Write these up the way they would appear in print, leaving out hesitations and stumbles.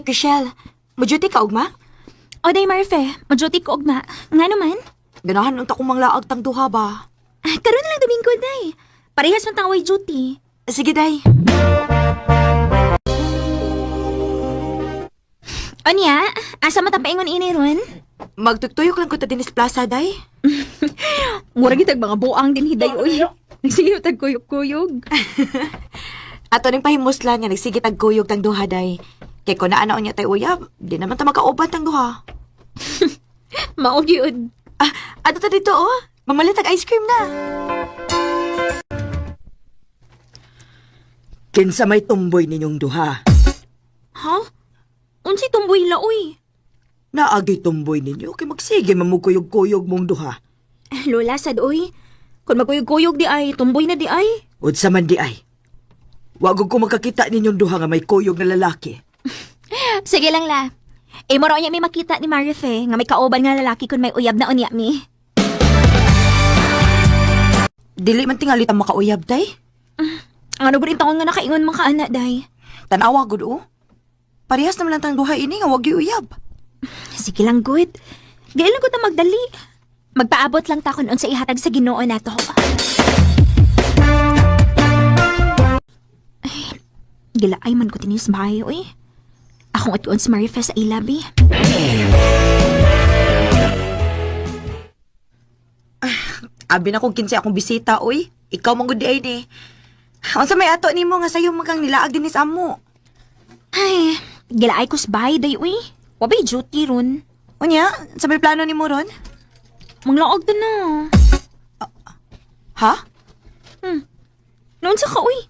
Chriselle, majuti ka ugma? O day Marfe, majuti ko ugma. Nga naman? Ganahan nung takong manglaag tang duha ba? Karoon na lang Domingo, day. Parehas man taway duty. Sige, day. O niya, asa matapaingon ini ron? Magtutuyok lang ko ta din sa plaza, day. Murag itag mga buang din hiday, uy. Nagsige tag kuyog-kuyog. Ato ning pahimuslan nga nagsige tag kuyog tang duha, day. Kay ko na anaon niya tay uyab, di naman ta makauban tang duha. Maog yun. Ato ta dito, oh. Mamalit tag ice cream na. Kinsa may tumboy ninyong duha. Ha? Unsi tumboy la, uy. Naagi tumboy ninyo, kay magsige mamukuyog-kuyog mong duha. Lola, sad, uy. Kung magkuyog-kuyog di ay, tumboy na di ay. Unsa man di ay. Wag ko makakita ninyong duha nga may kuyog na lalaki. Sige lang la. Moro niya may makita ni Marife nga may kauban nga lalaki kung may uyab na unya mi. Dili man tingali ta makauyab, day. Ano ba rin taon nga nakaingon mga anak, day? Tanawa gud, oh. Parehas naman lang tang duha ini nga wag uyab. Sige lang, good. Dili lang ko na magdali. Magpaabot lang ta kung unsa ihatag sa Ginoo nato. Ay, gilaay man ko tinis bahay, uy. Akong atuon si Marife sa ilabi. Abi na kong kinsa akong bisita, oy. Ikaw man gud di ay ni. Unsa may ato nimo nga sayo magang nilaag din sa amo? Ay, gilaay ko sa bahay, day, uy. Wabay duty ron. Unya, sa may plano nimo ron? Manglaog ta na. Ha? Noon sa ka, uy.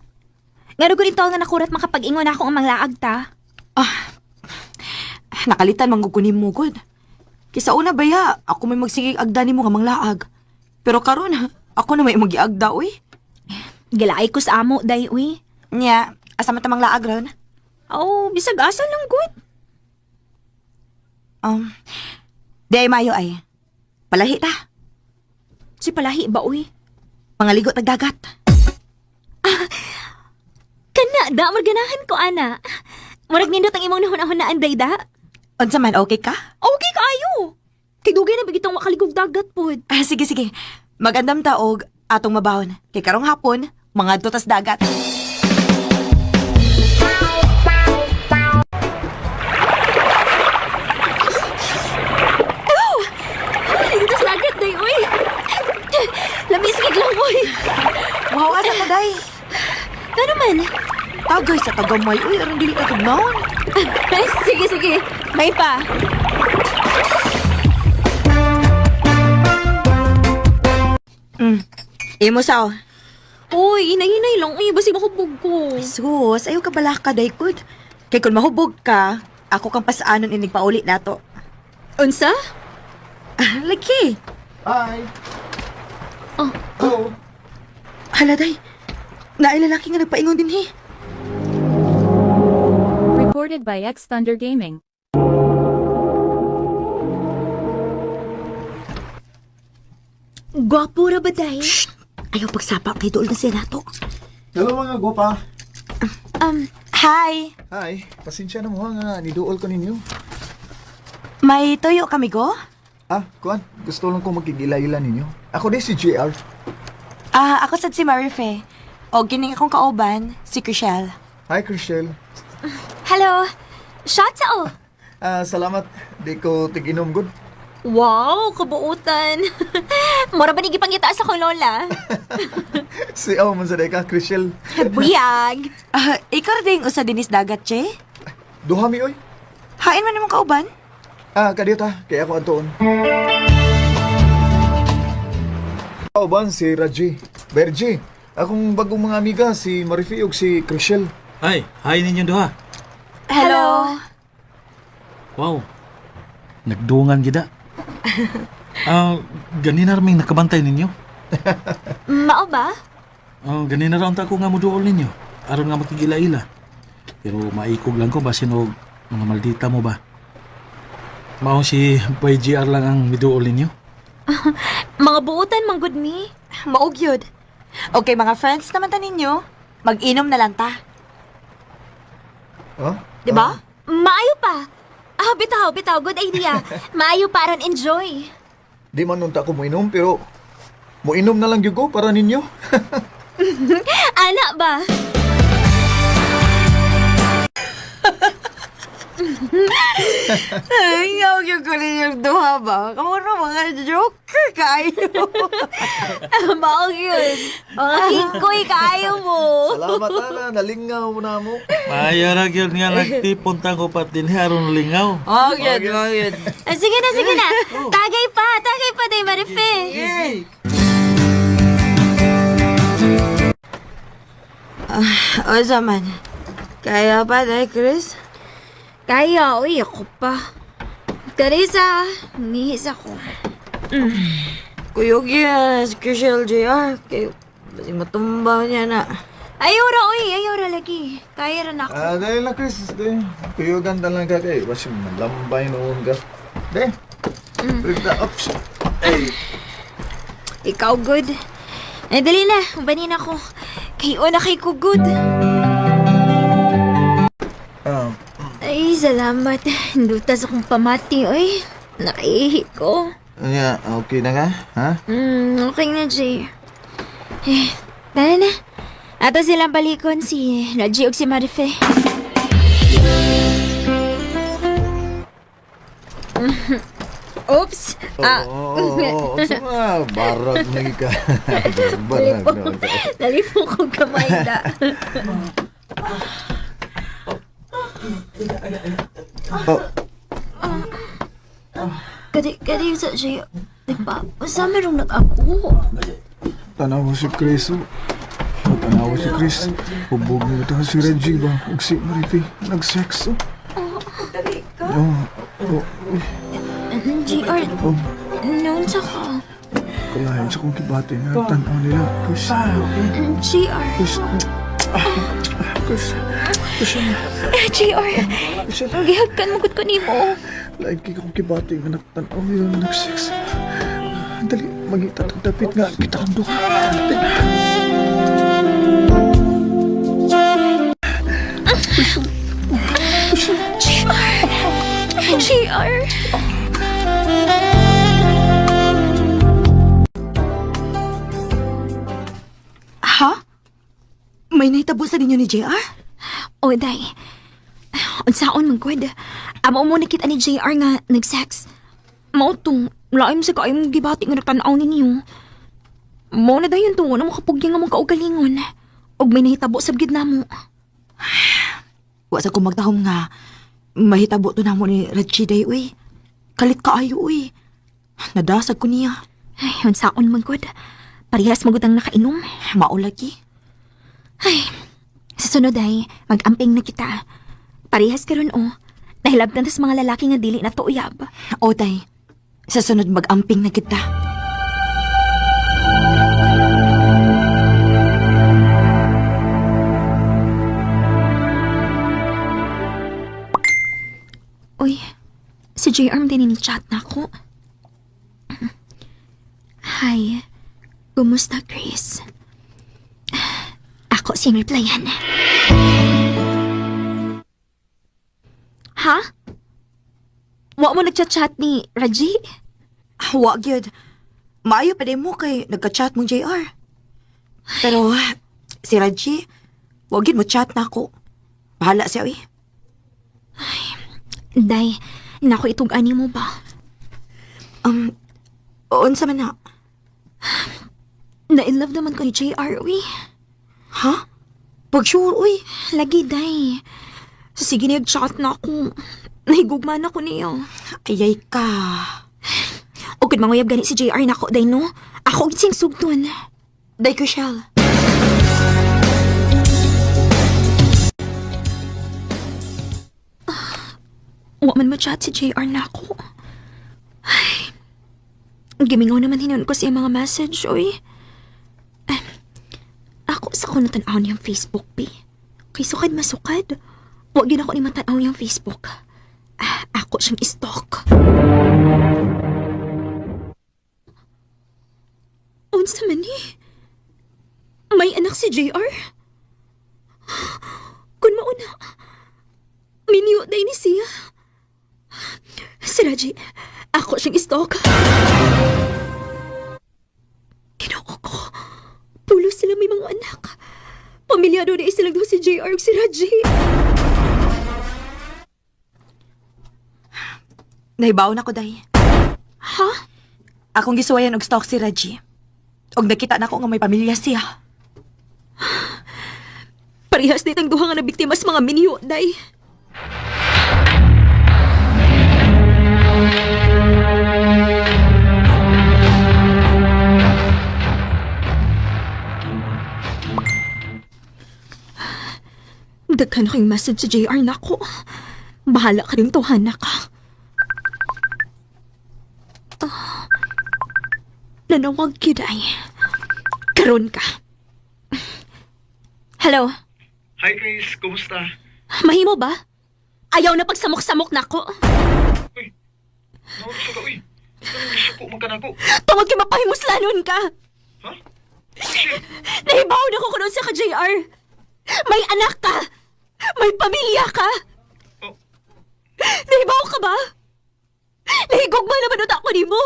Nga rin taon nga nakurat makapag-ingon ako ang manglaag ta. Nakalitan manggukunin mo gud. Kisa una baya, ako may magsigig agda nimo nga manglaag. Pero karon, ako na may magiagda, oy. Gilaay ko sa amo, day, uy. Nya, asa man ta manglaag ron? Oh, bisag asa lang, good. Di ay mayo ay. Palahi ta. Si Palahi ba, uy? Mga ligot nagdagat. Kana, da, marganahan ko, ana. Marag nindot ang imong nahuna-hunaan, day, da. Unsa man, okay ka? Okay ka, ayo. Kay dugay na bigitang makaligog dagat, pod. Sige, sige. Magandam taog, atong mabawon. Kay karong hapon, mga tutas dagat. Ligtas dagat, day, uy. Lamisigig lang, uy. Wow, asa ka, day? Ano man? Tagay sa tagamay, uy. Aron dili ka tugnaon. Sige, sige. May pa. Imo sao? Uy, inay-inay lang. Uy, basi mahubog ko. Sus, ayaw ka bala ka, day, kud. Kay kung mahubog ka, ako kang pasaanon inig paulit nato. Unsa? Lagi. Hi! Oh. Hello! Hala, day. Naay lalaki nga nagpaingon din, he. Recorded by X Thunder Gaming. Gwapo ra ba, day? Ayaw pagsapa kay dool na siya nato. Hello mga gopa! Hi. Hi! Pasensya na mo nga, niduol ko ninyo. May toyo kami go? Kuan, gusto lang kong magkigila-ila ninyo. Ako din si JR. Ako sad si Marife. O gining akong kauban, si Chriselle. Hi, Chriselle. Hello. Shots oh. Salamat. Di ko tig-inom good. Wow, kabuutan. Mura ba nigipangita sa kong lola? Si man sa ka, Chriselle. Buyag. Ikaw rin usa dinis dagat, che? Duha mi, oy. Hain man namang kauban? Kadiyo ta, kaya ako antoon. Kauban si Raji. Berji, akong bagong mga amiga, si Marifi ug si Chriselle. Hi ninyo duha. Hello. Wow. Nagdungan gida. Ganina raming nakabantay ninyo. Mao ba? Ganina ra unta ko nga muduol ninyo. Aron nga makigila-ila. Pero maikog lang ko basin og mga maldita mo ba. Mao si YGR lang ang miduol ninyo. Mga buutan, manggod mi. Maog yun. Okay, mga friends naman ta ninyo. Mag-inom na lang ta. Ha? Diba? Maayo pa. Bitaw. Good idea. Maayo pa ron enjoy. Di man nunta ko moinom, pero moinom na lang gyud ko para ninyo. Ana ba? Ay, yung ko rin yung duha ba? Kamu na mga joker kayo. Mao yun. Mga hikoy kaayo mo. Salamat ana, nalingaw mo na mo. Maya ra gyud nga nagtipon ta ko patin aron lingaw. Oh, good. Sige na. Tagay pa day Marife. O zaman, kaya pa day, Chris? Kaya, uy, ako pa. Teresa, nihis ako. Kuyog yan, si Chriselle JR. Kayo, basi matumba niya na. Ayaw ra lagi. Kaya rin ako. Dahil lang, Chris. Kuyugan na lang ka kay. Basi malambay noon ka. De, bring the ups. Ikaw good. Dali na, banin ako. Kayo na kay ko good. Ay, salamat. Dutas akong pamati, oy. Nakaihi ko. Okay na nga, ha? Okay na, Jay. Tara na. Ato silang balikon si Raji ug si Marife. Oops! Oo, sama. Barag na ka. Barag na ka. Dali po ko kamay na. Kadi sa Jay. Diba? Sa merong nag-ako. Tanaw si Chris. Tanaw si Chris. Hubog mo ito si Reggie ba? Ug si Marife. Nag-sex. GR, noon sa ka. Kalahin sa kong kibate na tanaw nila. Chris. GR. Chris. Chris. GR. Gihagkan mo gud ko nimo. Lagi kong kibate nga nagtanaw nila nag-sex. Dali, magita dapit nga kita ang duha. GR. Ha? May nahitabo sa ninyo ni JR? O, day. Unsaon man gud. Amo mo nakita ni JR nga nag-sex. Mao tong laim sa kaayong gibati nga nagtanaw ninyo. Mao na dayon to na makapugyan nga mong kaugalingon. Og may nahitabo sa gid namo. Wa sa ko magtahom nga mahitabo to namo ni Reggie day, uy. Kalit kaayo, uy. Nadasag ko niya. Ay, unsaon man gud. Parehas magud ang nakainom. Mao lagi. Ay, sa sunod ay, mag-amping na kita. Parehas ka ron, oh. Nahilabtan sa mga lalaki nga dili na tuuyab. O, day. Sa sunod mag-amping na kita. Uy, si JR din ni-chat na ako. Hi, kumusta, Chris? Ako siyang replyan. Ha? Wa mo nagchat-chat ni Raji? Wa gyud. Maayo pa din mo kay nagka-chat mong JR. Pero si Reggie, wag gyud mo chat na ako. Bahala siya, uy. Day, nako itong ani mo ba? Unsa man na? Na-in-love naman ko ni JR, uy. Ha? Pag sure, uy. Lagi, day. Sige nag-chat na ako. Nahigugman ako niya. Ayay ka. O kung manguyab gani si JR na ako, day no? Ako sing sugton. Day ko, Shell. Wa man ma-chat si JR na ako. Ay, gimingaw naman hinon ko siya mga message, oy. Ako sa ko natanaw niyang Facebook, P. Kay sukad masukad. Huwag din ako ni matanaw niyang Facebook. Ako siyang stalk. Unsa man ni? May anak si JR? Kung mauna, Minyo day ni siya. Si Raji, ako siyang stalk. Ginoo ko. Pulos sila may mga anak. Pamilyado na silang daw si JR ug si Raji. Nahibaw na ko, day. Ha? Akong gisuwayan og stalk si Raji. Og nakita na ko nga may pamilya siya. Parehas na itang duha nga na biktima sa mga minyo, day. Daghan akong message sa JR na ko. Bahala ka rin tuhan na ka. Nanawag yun ay. Karon ka. Hello? Hi Chris, kumusta? Mahimo ba? Ayaw na pagsamok-samok na ko. Uy, naunsa ka, uy. Suko man ka na ko. Tungod kay mapahimuslanon ka. Ha? Shit! Nahibaw na ko kunon sa ka, JR. May anak ka. May pamilya ka. Oh. Nahibaw ka ba? Nahigugma naman utak ko ni mo.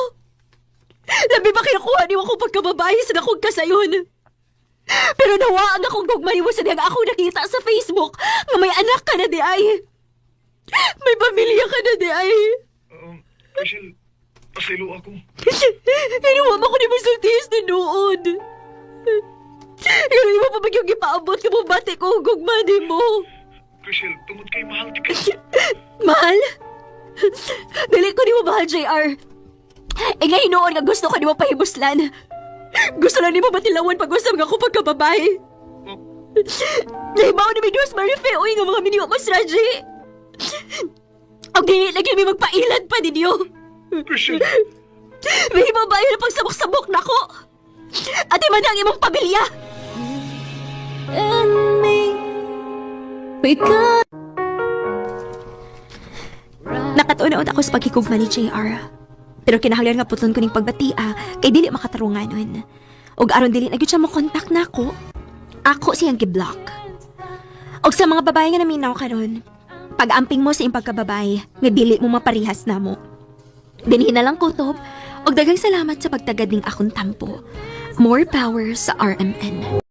Labi ba kinakuha niyo akong pagkababae sa nakong kasayon? Pero nawa ang akong gugmay mo sa diyang akong nakita sa Facebook nga may anak ka na di ay. May pamilya ka na di ay. Rachel, pasilo ako. Inuwa ba ko ni Masultis na noon? Pero di mo pa bagyong ipaabot ka mo bate ko ang gugma ni mo. Rachel, tungod kay mahal ti ka. Mahal? Dili ko di mo mahal, JR. Eh nga hinoon nga gusto ko di mo pahibuslan. Gusto lang ni mo matilawan pag-usap nga ko pagkababae. Nahibaw na may Diyos Marife, uy nga mga miniwa mo, Raji. Ang dili lagi may magpailan pa ninyo. Rachel, May babae na pagsabok-sabok na ko. At iman ang imong pamilya. Nakatunaon ako sa pagkikugma ni JR. Pero kinahanglan nga puton ko ning pagbatia kay dili makatarunganon. Og aron dili na gyud siya mo contact na ako siyang gi-block. Og sa mga babae nga naminaw karon, pag-amping mo sa imong pagkababae, nga dili mo maparihas namo. Dinhi na lang kutob og daghang salamat sa pagtagad ning akong tampo. More power sa RMN.